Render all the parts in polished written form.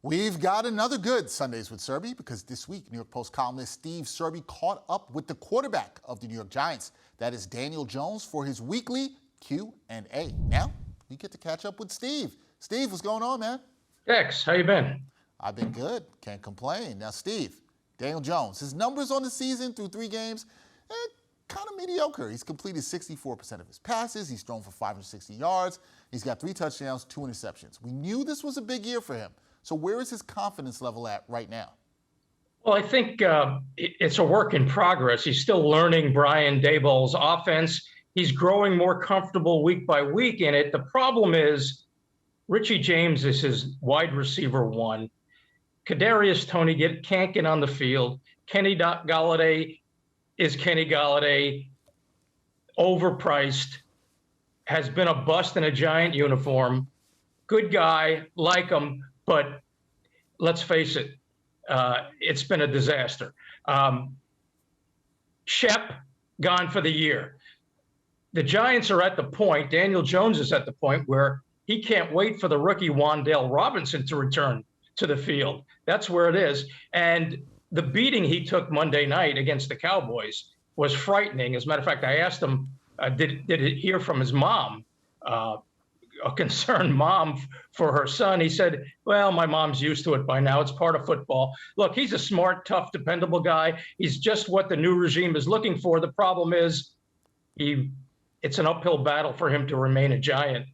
We've got another good Sundays with Serby because this week, New York Post columnist Steve Serby caught up with the quarterback of the New York Giants. That is Daniel Jones for his weekly Q&A. Now, we get to catch up with Steve. Steve, what's going on, man? Dex, how you been? I've been good. Can't complain. Now, Steve, Daniel Jones, his numbers on the season through 3 games, kind of mediocre. He's completed 64% of his passes. He's thrown for 560 yards. He's got 3 touchdowns, 2 interceptions. We knew this was a big year for him. So where is his confidence level at right now? Well, I think it's a work in progress. He's still learning Brian Daboll's offense. He's growing more comfortable week by week in it. The problem is Richie James is his wide receiver 1. Kadarius Toney can't get on the field. Kenny Golladay is Kenny Golladay, overpriced, has been a bust in a Giant uniform. Good guy, like him, but let's face it, it's been a disaster. Shep, gone for the year. The Giants are at the point, Daniel Jones is at the point where he can't wait for the rookie Wan'Dale Robinson to return to the field. That's where it is. And the beating he took Monday night against the Cowboys was frightening. As a matter of fact, I asked him, did he hear from his mom, a concerned mom for her son? He said, well, my mom's used to it by now. It's part of football. Look, he's a smart, tough, dependable guy. He's just what the new regime is looking for. The problem is it's an uphill battle for him to remain a Giant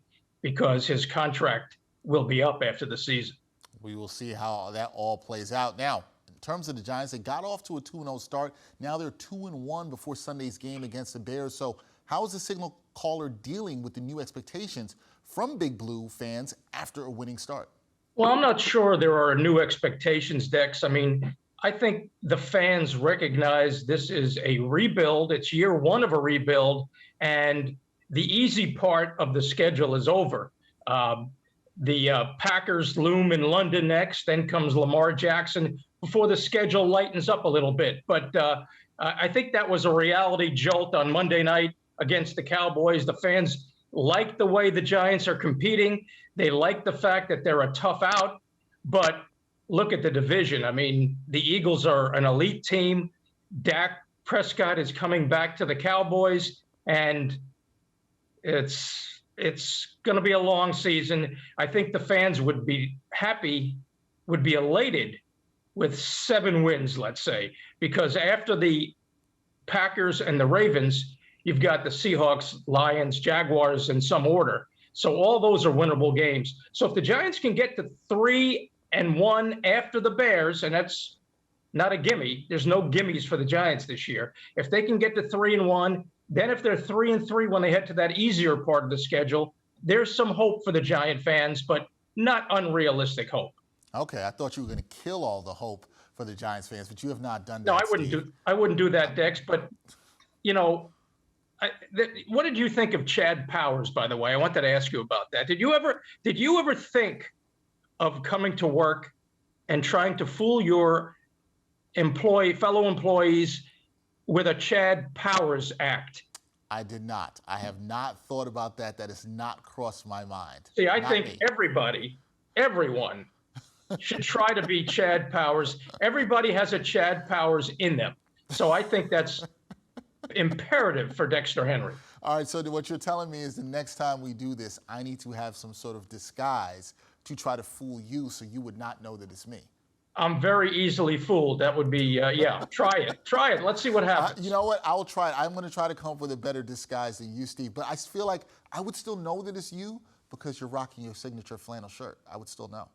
because his contract will be up after the season. We will see how that all plays out. Now, in terms of the Giants, they got off to a 2-0 start. Now they're 2-1 before Sunday's game against the Bears. So how is the signal caller dealing with the new expectations from Big Blue fans after a winning start? Well, I'm not sure there are new expectations, Dex. I mean, I think the fans recognize this is a rebuild. It's year 1 of a rebuild, and the easy part of the schedule is over. The Packers loom in London next, then comes Lamar Jackson before the schedule lightens up a little bit. But I think that was a reality jolt on Monday night against the Cowboys. The fans like the way the Giants are competing. They like the fact that they're a tough out. But look at the division. I mean, the Eagles are an elite team. Dak Prescott is coming back to the Cowboys, and it's going to be a long season. I think the fans would be happy, would be elated with 7 wins, let's say, because after the Packers and the Ravens, you've got the Seahawks, Lions, Jaguars in some order. So all those are winnable games. So if the Giants can get to 3-1 after the Bears, and that's not a gimme, there's no gimmies for the Giants this year. If they can get to 3-1, then if they're 3-3 when they head to that easier part of the schedule, there's some hope for the Giant fans, but not unrealistic hope. Okay, I thought you were going to kill all the hope for the Giants fans, but you have not done that. No, I wouldn't do that, Dex. But you know, what did you think of Chad Powers? By the way, I wanted to ask you about that. Did you ever think of coming to work and trying to fool your fellow employees with a Chad Powers act? I did not. I have not thought about that. That has not crossed my mind. See, I think everyone should try to be Chad Powers. Everybody has a Chad Powers in them. So I think that's imperative for Dexter Henry. All right, so what you're telling me is the next time we do this, I need to have some sort of disguise to try to fool you so you would not know that it's me. I'm very easily fooled. That would be, yeah, try it. Let's see what happens. You know what? I will try it. I'm going to try to come up with a better disguise than you, Steve. But I feel like I would still know that it's you because you're rocking your signature flannel shirt. I would still know.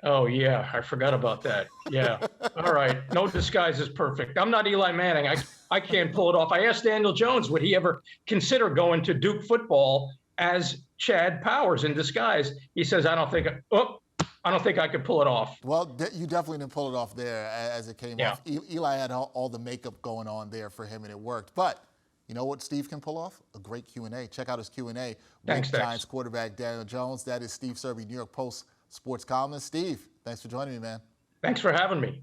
Oh, yeah. I forgot about that. Yeah. All right. No disguise is perfect. I'm not Eli Manning. I can't pull it off. I asked Daniel Jones, would he ever consider going to Duke football as Chad Powers in disguise? He says, I don't think I could pull it off. Well, you definitely didn't pull it off there as it came off. Eli had all the makeup going on there for him, and it worked. But you know what Steve can pull off? A great Q&A. Check out his Q&A with Giants quarterback Daniel Jones. That is Steve Serby, New York Post sports columnist. Steve, thanks for joining me, man. Thanks for having me.